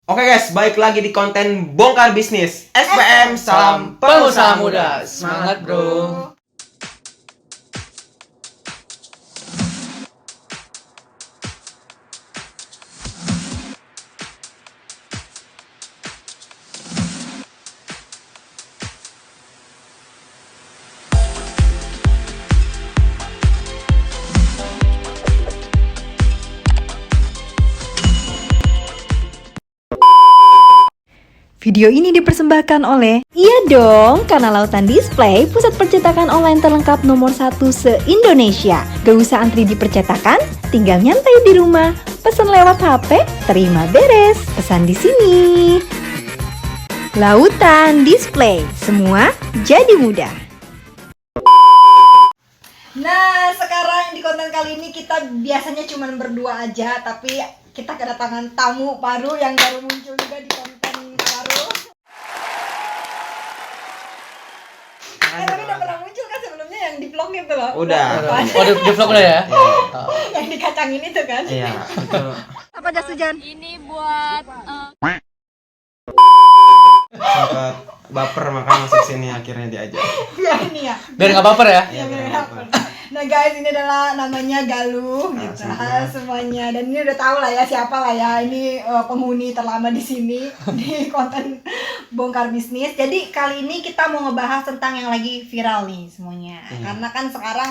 Oke guys, balik lagi di konten Bongkar Bisnis SPM, salam pengusaha muda. Semangat bro. Video ini dipersembahkan oleh Iya dong, karena Lautan Display, pusat percetakan online terlengkap nomor 1 se-Indonesia. Gak usah antri di percetakan, tinggal nyantai di rumah. Pesan lewat HP, terima beres. Pesan di sini. Lautan Display, semua jadi mudah. Nah, sekarang di konten kali ini kita biasanya cuma berdua aja, tapi kita kedatangan tamu baru yang baru muncul juga di konten baru. Tapi udah pernah muncul kan sebelumnya yang di vlog itu loh. Udah. Oh, di vlog udah ya? Yang dikacangin itu kan. Iya, itu. Apa jas hujan? Ini buat Sempat baper makanya masuk sini akhirnya diajak. Biar ini ya. Biar nggak baper ya? Iya, biar nggak baper. Nah guys, ini adalah namanya Galuh gitu. semuanya. Semuanya. Dan ini udah tahu lah ya siapa lah ya. Ini penghuni terlama di sini di konten Bongkar Bisnis. Jadi kali ini kita mau ngebahas tentang yang lagi viral nih semuanya. Karena kan sekarang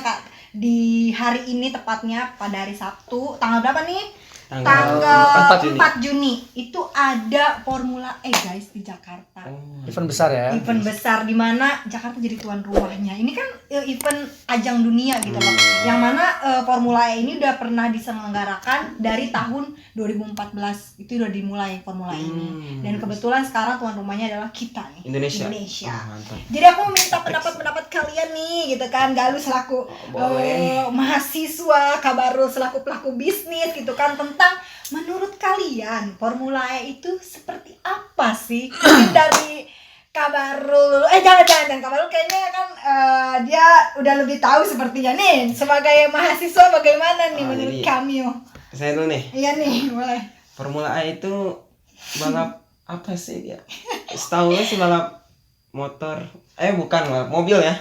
di hari ini tepatnya pada hari Sabtu, tanggal berapa nih? Tanggal 4 Juni itu ada Formula E guys di Jakarta. Event besar ya? Event besar di mana Jakarta jadi tuan rumahnya. Ini kan event ajang dunia gitu loh. Yang mana Formula E ini udah pernah diselenggarakan dari tahun 2014. Itu udah dimulai Formula E ini. Dan kebetulan sekarang tuan rumahnya adalah kita nih. Indonesia. Indonesia. Mantap. Jadi aku minta pendapat kalian nih gitu kan. Galuh selaku mahasiswa, Kabarul selaku pelaku bisnis gitu kan, tentang menurut kalian Formula E itu seperti apa sih? Mungkin dari Kabarul, jangan Kabarul kayaknya kan dia udah lebih tahu sepertinya nih. Sebagai mahasiswa bagaimana nih menurut jadi- kami? Saya dulu nih. Iya nih, boleh. Formula E itu balap apa sih dia? Setahu gue sih balap motor. Bukan balap mobil ya.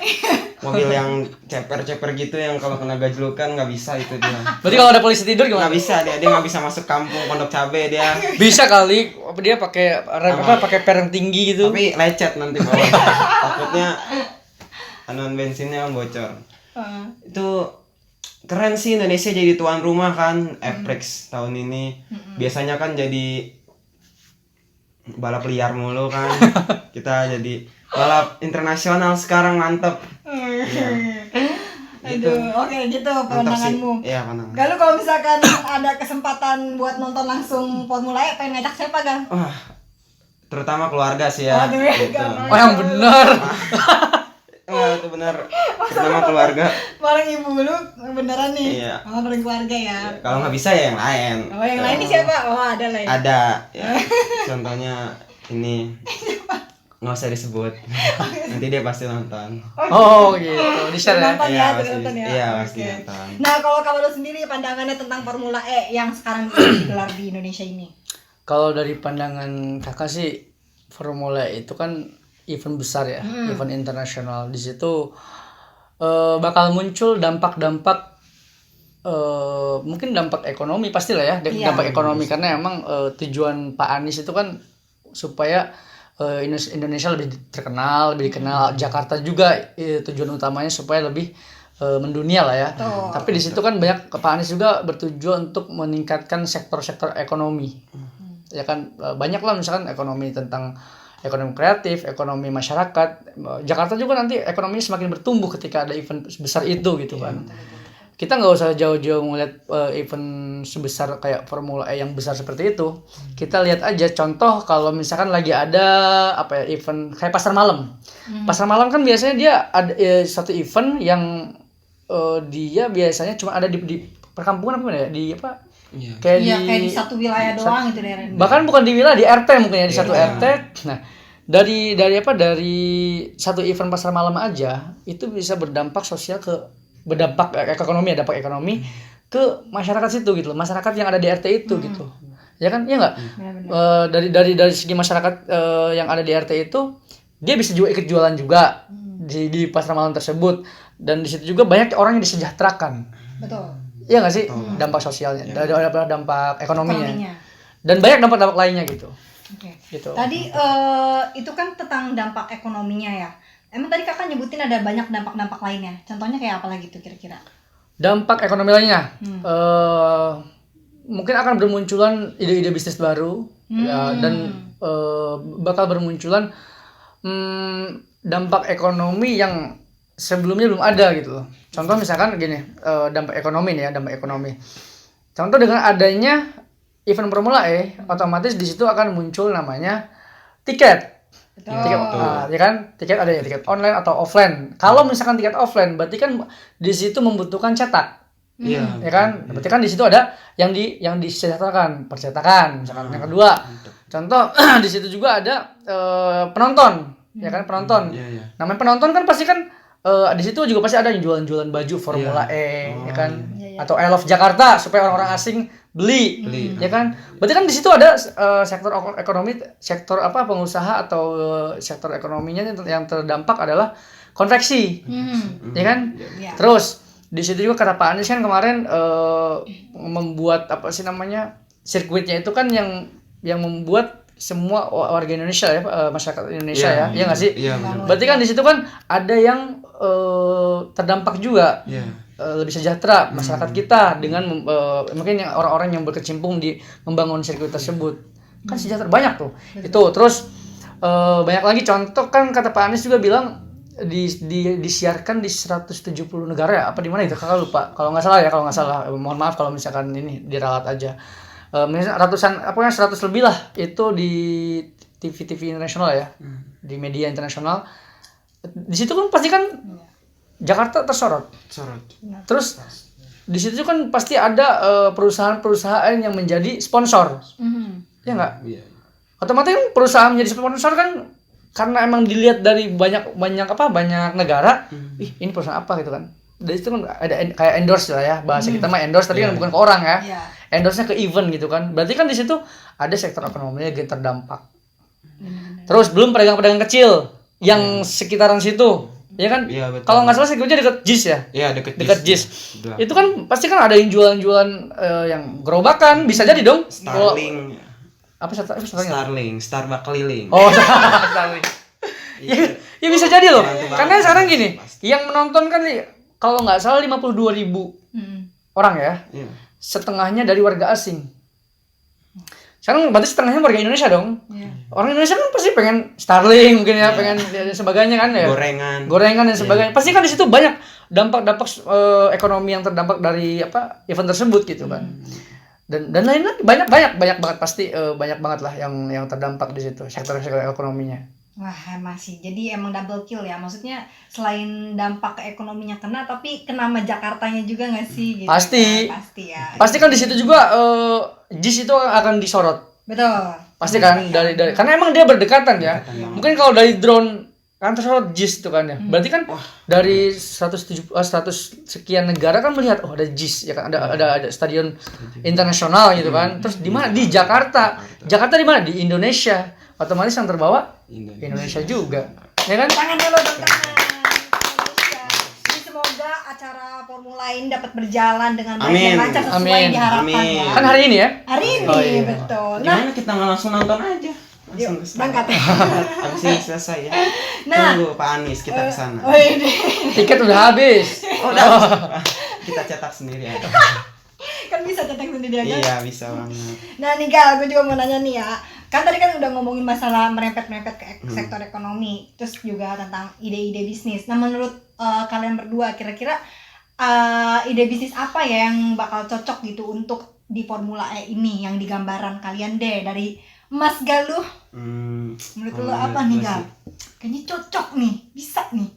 Mobil yang ceper-ceper gitu yang kalau kena gajlukan nggak bisa itu dia. Berarti kalau ada polisi tidur gimana? Nggak bisa dia nggak bisa masuk kampung Pondok Cabe dia. Bisa kali, dia pakai rem pakai per yang tinggi gitu. Tapi lecet nanti bawah. Takutnya anuan bensinnya bocor. Itu keren sih, Indonesia jadi tuan rumah kan F-Prix tahun ini. Biasanya kan jadi balap liar mulu kan. Kita jadi balap internasional sekarang, mantep. Iya. Aduh, oke gitu Mantap sih. pandanganmu. Iya, pandangan. Galuh kalau misalkan ada kesempatan buat nonton langsung Formula E, pengen ngajak siapa Gang? Wah, terutama keluarga sih ya. Waduh, Gitu. Gang. Oh yang benar. Itu benar. Terutama keluarga. Bareng ibu lu beneran nih. Iya. Oh, bareng keluarga ya. Kalau nggak bisa ya yang lain. Oh, yang lain ini siapa? Oh, ada lah ya. Ada ya. Contohnya ini nggak usah disebut, nanti dia pasti nonton. Oh gitu, di share ya? Nonton Iya, ya, pasti. nonton ya. Iya, Oke. pasti nonton. Nah, kalau kamu sendiri pandangannya tentang Formula E yang sekarang digelar di Indonesia ini? Kalau dari pandangan kakak sih, Formula E itu kan event besar ya, event internasional. Di situ bakal muncul dampak-dampak, mungkin dampak ekonomi pastilah ya, Iya. dampak ekonomi karena emang tujuan Pak Anies itu kan supaya Indonesia lebih terkenal, lebih dikenal. Jakarta juga tujuan utamanya supaya lebih mendunia lah ya. Betul. Tapi di situ kan banyak Pak Anies juga bertujuan untuk meningkatkan sektor-sektor ekonomi. Ya kan banyak lah misalkan ekonomi tentang ekonomi kreatif, ekonomi masyarakat. Jakarta juga nanti ekonominya semakin bertumbuh ketika ada event besar itu gitu kan. Kita nggak usah jauh-jauh melihat event sebesar kayak Formula E yang besar seperti itu. Kita lihat aja contoh kalau misalkan lagi ada apa ya, event kayak pasar malam. Pasar malam kan biasanya dia ada satu event yang dia biasanya cuma ada di perkampungan apa ya, di apa? Iya. Kayak Iya, kayak di satu wilayah doang gitu daerah. bahkan bukan di wilayah, di RT mungkin ya, di satu RT. Nah, dari satu event pasar malam aja itu bisa berdampak sosial dampak ekonomi ke masyarakat situ gitu loh, masyarakat yang ada di RT itu gitu. Ya kan? Iya nggak? Dari segi masyarakat yang ada di RT itu, dia bisa juga ikut jualan juga di pasar malam tersebut, dan di situ juga banyak orang yang disejahterakan. Betul. Iya nggak sih? Dampak sosialnya, dampak ekonominya, Ekonominya. dan banyak dampak-dampak lainnya gitu. Oke. Gitu. Tadi itu kan tentang dampak ekonominya ya. Emang tadi kakak nyebutin ada banyak dampak-dampak lainnya. Contohnya kayak apa lagi tuh kira-kira? Dampak ekonomi lainnya, mungkin akan bermunculan ide-ide bisnis baru, ya, dan bakal bermunculan dampak ekonomi yang sebelumnya belum ada gitu loh. Contoh misalkan gini, dampak ekonomi nih ya, dampak ekonomi. Contoh dengan adanya event Formula E, otomatis di situ akan muncul namanya tiket. Tiket, ya kan? Tiket ada ya, tiket online atau offline. Kalau misalkan tiket offline, berarti kan di situ membutuhkan cetak. Iya. Ya kan? Berarti kan di situ ada yang disejahterakan, percetakan misalkan. Yang kedua, contoh di situ juga ada penonton, ya kan, penonton. Iya. Namanya penonton kan pasti kan di situ juga pasti ada yang jualan-jualan baju Formula E, ya kan? Atau I Love Jakarta supaya orang-orang asing beli, ya kan? Berarti kan di situ ada sektor ekonomi, sektor apa, pengusaha atau sektor ekonominya yang terdampak adalah konveksi, ya kan? Terus di situ juga kata Pak Anies kan kemarin membuat apa sih namanya, sirkuitnya itu kan yang membuat semua warga Indonesia ya, masyarakat Indonesia ya nggak sih? Iya, benar. Berarti kan di situ kan ada yang terdampak juga, lebih sejahtera masyarakat kita dengan mungkin yang orang-orang yang berkecimpung di membangun sirkuit tersebut kan sejahtera banyak tuh. Itu terus banyak lagi contoh kan kata Pak Anies juga bilang disiarkan di 170 negara ya, apa di mana itu kakak lupa kalau nggak salah, mohon maaf kalau misalkan ini diralat aja. Misalnya ratusan, pokoknya 100 lebih lah itu di TV internasional ya, di media internasional. Di situ kan pasti kan Jakarta tersorot. Terus di situ kan pasti ada perusahaan-perusahaan yang menjadi sponsor, ya nggak? Otomatis kan perusahaan menjadi sponsor kan karena emang dilihat dari banyak negara, ini perusahaan apa gitu kan. Dari situ kan ada kayak endorse lah ya, bahasa kita mah endorse, tapi kan bukan ke orang ya. Endorse-nya ke event gitu kan. Berarti kan di situ ada sektor ekonominya yang terdampak. Terus belum pedagang-pedagang kecil yang sekitaran situ, ya kan? Kalau nggak salah sirkuitnya dekat JIS ya? Iya, dekat JIS. Itu kan pasti kan ada yang jualan-jualan yang gerobakan, bisa jadi dong. Starling. Apa Starbucks keliling. Oh, Starling. Ya bisa jadi loh. Karena sekarang gini, yang menonton kan kalau nggak salah 52.000 orang ya. Setengahnya dari warga asing. Sekarang berarti setengahnya warga Indonesia dong. Orang Indonesia kan pasti pengen Starling mungkin ya, pengen dan sebagainya kan ya. Gorengan dan sebagainya. Pasti kan di situ banyak dampak ekonomi yang terdampak dari event tersebut gitu kan. Dan lain-lain banyak banget pasti, banyak banget lah yang terdampak di situ sektor ekonominya. Wah, masih. Jadi emang double kill ya. Maksudnya selain dampak ke ekonominya kena, tapi kena sama Jakartanya juga nggak sih? Gitu, pasti. Kan? Pasti ya. Pasti kan di situ juga JIS itu akan disorot. Betul. Pasti kan dari karena emang dia berdekatan ya. Mungkin kalau dari drone kan tersorot JIS itu kan ya. Berarti kan dari 100 sekian negara kan melihat ada JIS ya kan, ada stadion internasional gitu kan. Terus di mana? Di Jakarta. Jakarta di mana? Di Indonesia. Otomatis yang terbawa Indonesia juga, ya kan? Tangan dulu dong, tangan. Indonesia. Jadi semoga acara Formula ini dapat berjalan dengan baik dan lancar sesuai yang diharapkan ya. Kan hari ini ya? Hari ini, betul. Gimana kita nggak langsung nonton aja? Yuk, berangkat. Habis ini selesai ya. Tunggu Pak Anies kita kesana. Tiket udah habis. Udah. Kita cetak sendiri aja. Kan bisa cetak sendiri aja. Iya, bisa banget. Nah nih Gal, gue juga mau nanya nih ya. Kan tadi kan udah ngomongin masalah merempet-merempet ke sektor ekonomi, terus juga tentang ide-ide bisnis. Nah menurut kalian berdua kira-kira ide bisnis apa ya yang bakal cocok gitu untuk di Formula E ini, yang di gambaran kalian deh dari Mas Galuh? Menurut lo apa nih Gal? Kayaknya cocok nih, bisa nih.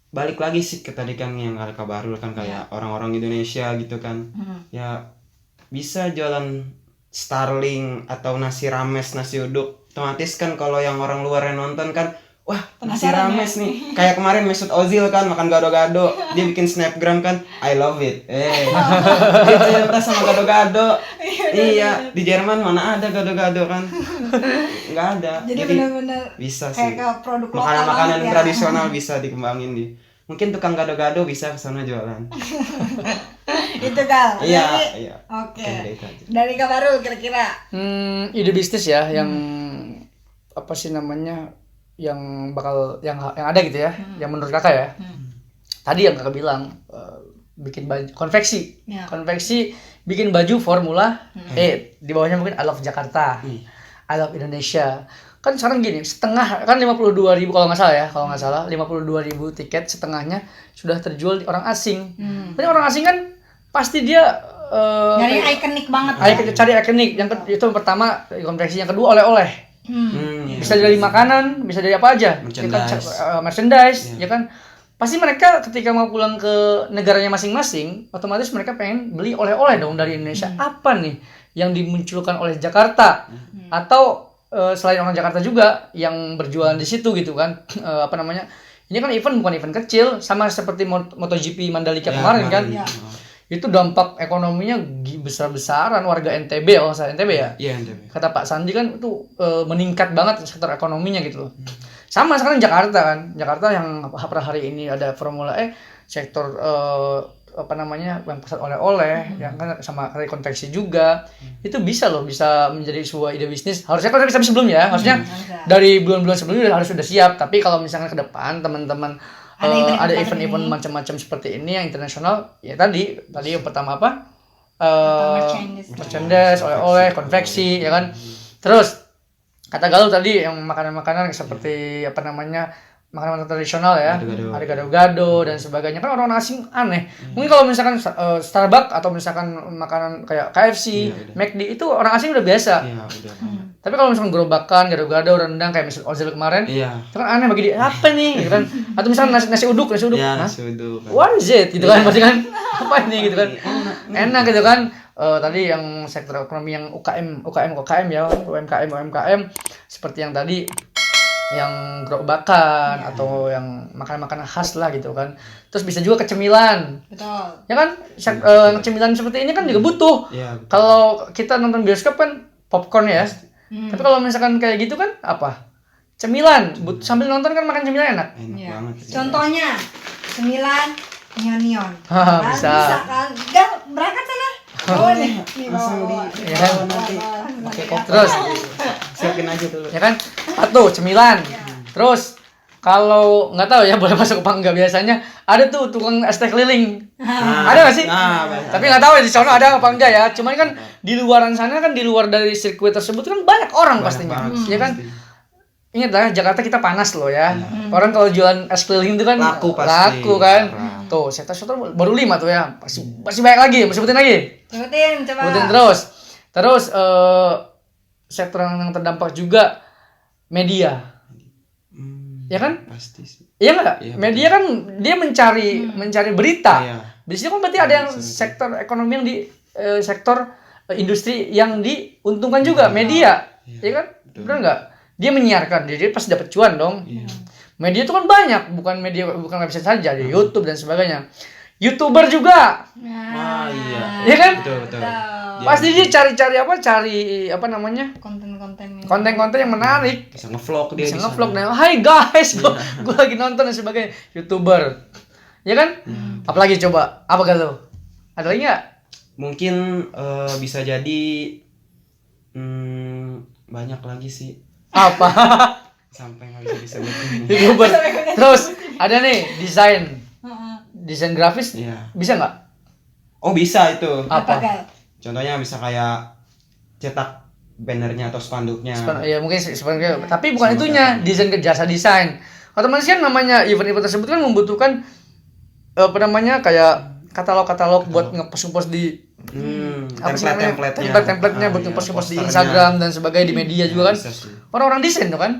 Balik lagi sih ke tadi kan yang Alka Bahrul kan kayak orang-orang Indonesia gitu kan. Ya bisa jualan Starling atau nasi rames, nasi uduk. Otomatis kan kalau yang orang luar yang nonton kan, wah masih Penasaran rame ya? nih. Kayak kemarin Mesut Ozil kan makan gado-gado, dia bikin snapgram kan, I love it. Dia cinta sama gado-gado. Iya, di Jerman mana ada gado-gado kan? Nggak ada. Jadi benar-benar bisa kayak sih. ke produk lokal Makanan-makanan banget ya. tradisional bisa dikembangin di. Mungkin tukang gado-gado bisa ke sana jualan. Itu Kal. Iya, Jadi- iya. Oke. Kayak gitu aja. Dari Kak Barul kira-kira. Ide bisnis ya yang apa sih namanya yang bakal yang ada gitu ya, yang menurut kakak ya. Tadi yang kakak bilang bikin baju konveksi, Ya. konveksi bikin baju Formula E, di bawahnya mungkin I love Jakarta, I love Indonesia. Kan sekarang gini, setengah kan 52.000 kalau nggak salah ya, kalau nggak salah 52.000 tiket, setengahnya sudah terjual di orang asing. Tapi orang asing kan pasti dia Nyari ikonik banget. cari ikonik. Itu yang pertama konveksi, yang kedua oleh-oleh. Iya. Bisa dari makanan, bisa dari apa aja. Merchandise. Ya kan, merchandise, ya kan. Pasti mereka ketika mau pulang ke negaranya masing-masing, otomatis mereka pengen beli oleh-oleh dong dari Indonesia. Apa nih yang dimunculkan oleh Jakarta? Atau selain orang Jakarta juga yang berjualan di situ gitu kan. Apa namanya? Ini kan event bukan event kecil, sama seperti MotoGP Mandalika kemarin kan. Iya. Itu dampak ekonominya besar-besaran warga NTB, oh saya NTB ya. Iya, NTB. Kata Pak Sandi kan itu meningkat banget sektor ekonominya gitu loh. Sama sekarang Jakarta kan. Jakarta yang per hari ini ada Formula E, sektor apa namanya yang pusat oleh-oleh, yang kan sama dari konveksi juga. Itu bisa loh, bisa menjadi sebuah ide bisnis. Harusnya kan bisa sebelum ya. Maksudnya dari bulan-bulan sebelumnya harus sudah siap. Tapi kalau misalkan ke depan teman-teman ada event-event macam-macam seperti ini yang internasional, ya tadi yang pertama apa? Merchandise, oleh-oleh, konveksi, ya kan. Terus kata Galuh tadi yang makanan-makanan seperti apa namanya makanan tradisional ya, Gado-gado. ada gado-gado dan sebagainya, kan orang asing aneh. Mungkin kalau misalkan Starbucks atau misalkan makanan kayak KFC, McD itu orang asing udah biasa. Iya, udah. Tapi kalau misalkan gerobakan, gado-gado, rendang kayak Mesut Ozil kemarin, Iya. itu kan aneh bagi dia, apa nih gitu kan. Atau misalkan nasi uduk. Iya, Hah? nasi uduk. What is it? Gitu kan, pasti kan apa ini gitu kan. Enak gitu kan. Tadi yang sektor ekonomi yang UKM ya, UMKM seperti yang tadi yang gerobakan atau yang makanan-makanan khas lah gitu kan. Terus bisa juga kecemilan. Betul. Ya kan? Cemilan seperti ini kan juga butuh. Iya, betul. Kalau kita nonton bioskop kan popcorn ya. Tapi kalau misalkan kayak gitu kan apa? Cemilan. Sambil nonton kan makan cemilan enak. Enak Iya. banget. Contohnya 9 neon. Haha, bisa. kan? Enggak berangkat sana. Bawa nih. Nih Langsung bawa. di Ya kan? nanti pakai kop Terus siapin aja dulu. ya kan? Satu cemilan. Terus kalau nggak tahu ya boleh masuk apa enggak, biasanya ada tuh tukang es teh keliling. Ada nggak sih? Banyak. Tapi nggak tahu ya di sana ada apa enggak ya. Cuman kan di luaran sana kan, di luar dari sirkuit tersebut kan banyak orang pastinya. banget, Ya kan? pasti. Ingat lah, Jakarta kita panas loh ya. Orang kalau jualan es keliling itu kan Laku pasti. kan. Parah. Tuh, saya baru 5 tuh ya. Masih banyak lagi, mau sebutin lagi. Sebutin coba. Sebutin terus. Terus sektor yang terdampak juga media. Ya kan? Pasti sih. Iya nggak? Iya, Media kan dia mencari berita. Iya. Di sini kan berarti ada yang sektor ekonomi yang di sektor industri yang diuntungkan juga, media. Iya kan? Benar nggak? Dia menyiarkan, dia pasti dapat cuan dong. Media itu kan banyak, bukan website saja, di YouTube dan sebagainya. YouTuber juga. Wah, iya. Iya kan? Betul. Pasti dia cari apa namanya? Konten-konten ini. Konten-konten yang menarik. Bisa ngevlog dia Bisa di ngevlog sana. nih. Hai guys, gua lagi nonton dan sebagainya. YouTuber. Ya kan? Apalagi coba? Apa galau? Ada lagi nggak? Mungkin bisa jadi banyak lagi sih. Apa? Sampai nggak bisa disebutin. YouTuber. Terus ada nih desain grafis. Iya. Bisa nggak? Oh, bisa itu. Apa? Gal? Contohnya bisa kayak cetak bannernya atau spanduknya. Ya mungkin sebenarnya, tapi bukan itunya, desain ke jasa desain. Otomatis kan namanya event-event tersebut kan membutuhkan apa namanya kayak katalog buat ngepost di apa sih namanya? Template-templatenya buat ngepost di Instagram dan sebagainya, di media juga kan. Bisa sih. Orang-orang desain tuh kan.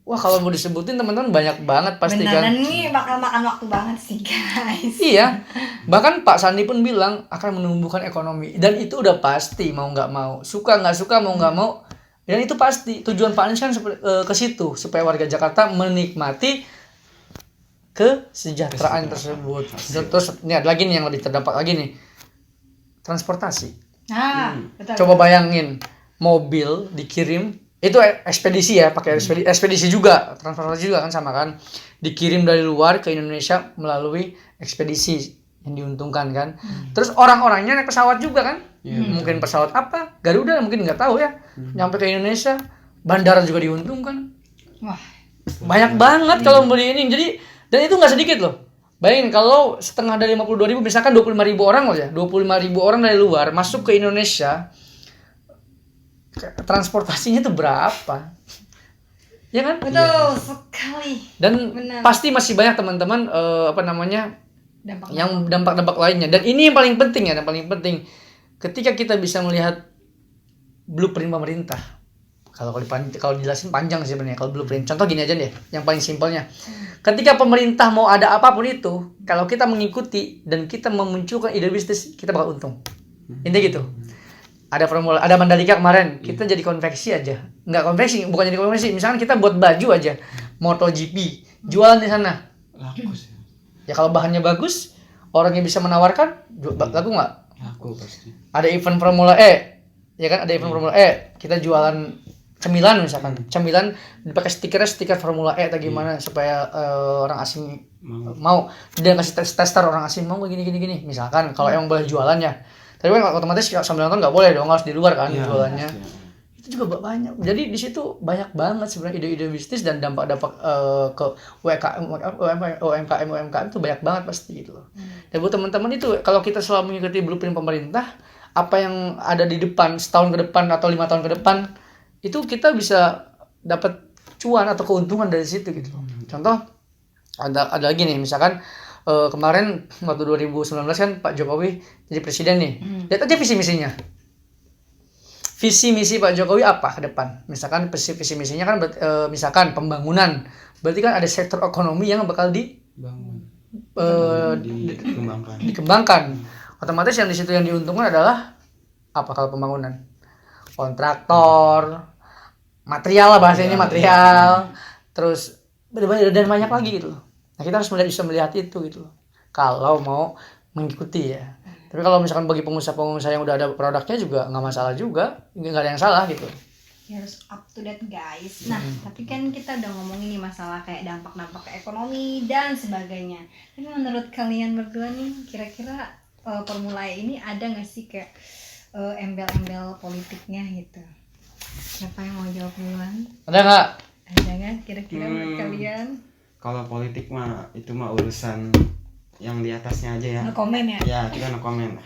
Wah, kalau mau disebutin teman-teman banyak banget pasti kan. Beneran ini bakal makan waktu banget sih guys. Iya. Bahkan Pak Sandi pun bilang akan menumbuhkan ekonomi, dan itu udah pasti mau nggak mau. Suka nggak suka, mau nggak mau, Dan itu pasti tujuan Pak Anies kan ke situ supaya warga Jakarta menikmati kesejahteraan tersebut. Terus ini ada lagi nih yang lebih terdampak lagi nih. Transportasi. Nah, betul. Coba bayangin mobil dikirim itu ekspedisi ya, pakai ekspedisi juga, transportasi juga kan sama kan. Dikirim dari luar ke Indonesia melalui ekspedisi yang diuntungkan kan. Terus orang-orangnya naik pesawat juga kan. Mungkin pesawat apa? Garuda mungkin nggak tahu ya. Nyampe ke Indonesia, bandara juga diuntungkan. Wah, Banyak banget kalau beli ini. Jadi dan itu nggak sedikit loh. Bayangin kalau setengah dari 52.000 misalkan 25.000 orang aja, 25.000 orang dari luar masuk ke Indonesia, transportasinya tuh berapa? Ya kan? betul sekali. Dan Benar. pasti masih banyak teman-teman Dampak. yang dampak-dampak lainnya. Dan ini yang paling penting ya, yang paling penting ketika kita bisa melihat blueprint pemerintah. Kalau dijelasin panjang sih sebenarnya kalau blueprint. Contoh gini aja deh, yang paling simpelnya. Ketika pemerintah mau ada apapun itu, kalau kita mengikuti dan kita memunculkan ide bisnis, kita bakal untung. Intinya gitu. Ada Mandalika kemarin, kita jadi konveksi aja. Enggak konveksi, bukan jadi konveksi. Misalkan kita buat baju aja, MotoGP, jualan di sana. Laku sih. Ya kalau bahannya bagus, orangnya bisa menawarkan, laku nggak? Laku pasti. Ada event Formula E, ya kan? Ada event Formula E, kita jualan cemilan misalkan, cemilan dipakai stiker Formula E atau gimana supaya orang asing mau dia ngasih tester orang asing mau gini misalkan kalau emang boleh jualan ya. Tapi kan otomatis sambil nonton nggak boleh dong, harus di luar kan jualannya. Itu juga banyak. Jadi di situ banyak banget sebenarnya ide-ide bisnis dan dampak-dampak ke UMKM itu banyak banget pasti gitu loh. Dan buat teman-teman itu kalau kita selalu mengikuti blueprint pemerintah, apa yang ada di depan setahun ke depan atau 5 tahun ke depan itu kita bisa dapat cuan atau keuntungan dari situ gitu loh. Contoh ada lagi nih misalkan kemarin waktu 2019 kan Pak Jokowi jadi presiden nih. Lihat aja visi misinya. Visi misi Pak Jokowi apa ke depan? Misalkan visi misinya kan misalkan pembangunan. Berarti kan ada sektor ekonomi yang bakal dikembangkan. Otomatis yang di situ yang diuntungkan adalah apa kalau pembangunan? Kontraktor, material lah bahasanya material, terus dan banyak lagi gitu loh. Nah kita harus bisa melihat itu gitu loh. Kalau mau mengikuti ya. Tapi kalau misalkan bagi pengusaha-pengusaha yang udah ada produknya juga nggak masalah juga, nggak ada yang salah gitu. Ya, harus up to date guys. Nah, tapi kan kita udah ngomongin nih masalah kayak dampak-dampak ke ekonomi dan sebagainya. Tapi menurut kalian berdua nih, kira-kira Formula E ini ada nggak sih kayak embel-embel politiknya gitu? Siapa yang mau jawab duluan? Ada nggak? Ada nggak kira-kira menurut kalian? Kalau politik mah itu mah urusan yang di atasnya aja ya. No comment ya? Ya, kita no comment.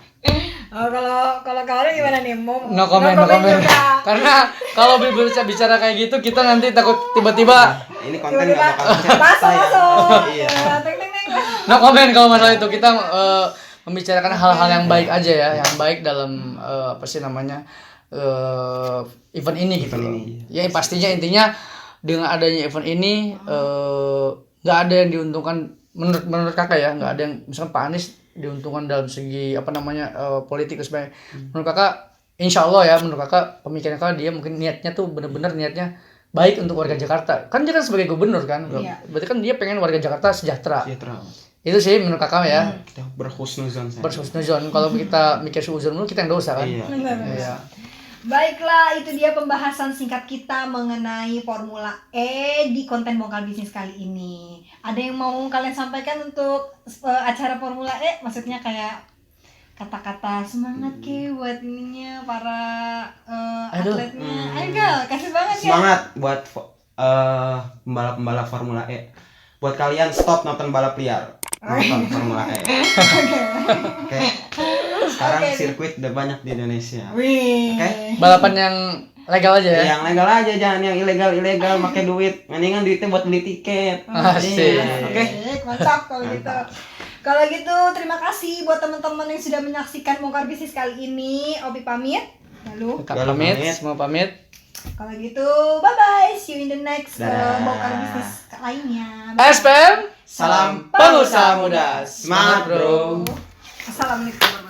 Kalau kalian gimana nih? No comment. juga. Karena kalau bicara kayak gitu kita nanti takut tiba-tiba Ini konten nggak bakal masuk. Iya. Teng. no comment kalau masalah itu. Kita membicarakan hal-hal yang baik aja ya, yang baik dalam event ini gitu. Ya pastinya intinya dengan adanya event ini nggak ada yang diuntungkan menurut kakak ya, nggak ada yang misalkan Pak Anies diuntungkan dalam segi politik dan sebagainya. Menurut kakak, insya Allah ya, menurut kakak pemikiran kakak dia mungkin niatnya tuh benar-benar niatnya baik untuk warga Jakarta. Kan dia kan sebagai gubernur kan, berarti kan dia pengen warga Jakarta sejahtera. Itu sih menurut kakak ya. Kita berhusnuzon. Kalau kita mikir suzon dulu kita yang dosa kan. Iya. Baiklah, itu dia pembahasan singkat kita mengenai Formula E di konten Bongkar Bisnis kali ini. Ada yang mau kalian sampaikan untuk acara Formula E? Maksudnya kayak kata-kata semangat buat ininya para atletnya. Ayo Gal, kasih banget ya. Semangat buat pembalap-pembalap Formula E. Buat kalian stop nonton balap liar. Nonton Formula E. Oke. Sekarang sirkuit udah banyak di Indonesia. Oke. Balapan yang legal aja ya. Yang legal aja, jangan yang ilegal pakai duit. Mendingan duitnya buat beli tiket. Asik. Oke. Mantap kalau gitu. Kalau gitu terima kasih buat teman-teman yang sudah menyaksikan Bongkar Bisnis kali ini. Opi pamit. Lalu Semua pamit. kalau gitu bye bye. See you in the next Dadah. Bongkar Bisnis lainnya. SPM, Salam pengusaha muda. Semangat, bro. Assalamualaikum.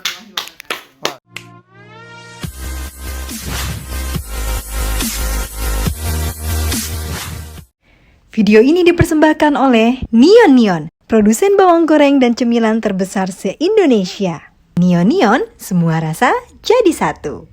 Video ini dipersembahkan oleh Neon Neon, produsen bawang goreng dan cemilan terbesar se-Indonesia. Neon Neon, semua rasa jadi satu.